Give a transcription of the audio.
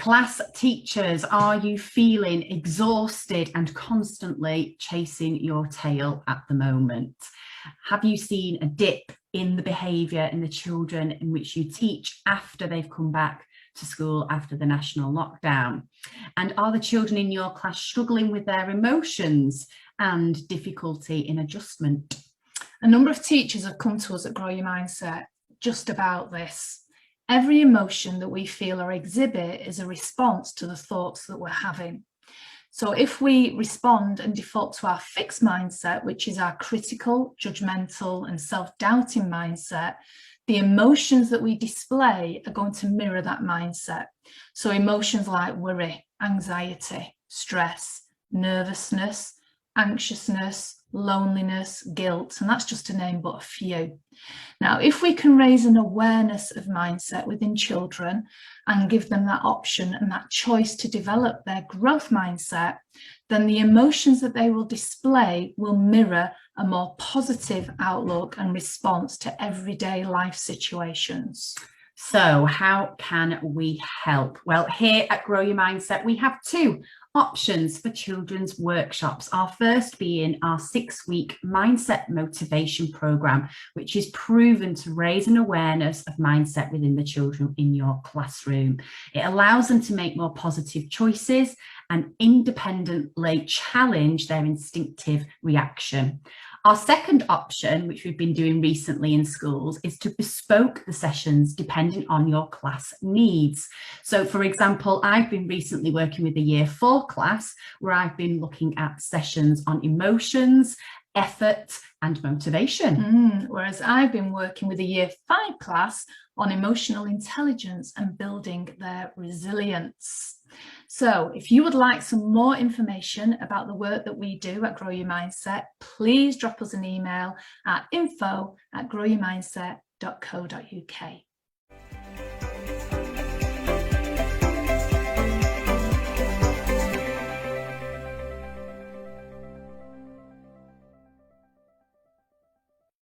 Class teachers, are you feeling exhausted and constantly chasing your tail at the moment? Have you seen a dip in the behaviour in the children in which you teach after they've come back to school after the national lockdown? And are the children in your class struggling with their emotions and difficulty in adjustment? A number of teachers have come to us at Grow Your Mindset just about this. Every emotion that we feel or exhibit is a response to the thoughts that we're having. So if we respond and default to our fixed mindset, which is our critical, judgmental, and self-doubting mindset, the emotions that we display are going to mirror that mindset. So emotions like worry, anxiety, stress, nervousness, anxiousness, loneliness, guilt, and that's just to name but a few. Now, if we can raise an awareness of mindset within children and give them that option and that choice to develop their growth mindset, then the emotions that they will display will mirror a more positive outlook and response to everyday life situations. So how can we help? Well, here at Grow Your Mindset, we have two options for children's workshops. Our first being our 6-week mindset motivation program, which is proven to raise an awareness of mindset within the children in your classroom. It allows them to make more positive choices and independently challenge their instinctive reaction. Our second option, which we've been doing recently in schools, is to bespoke the sessions depending on your class needs. So, for example, I've been recently working with a Year 4 class where I've been looking at sessions on emotions, effort and motivation. Whereas I've been working with a Year 5 class on emotional intelligence and building their resilience. So if you would like some more information about the work that we do at Grow Your Mindset, please drop us an email at info@growyourmindset.co.uk.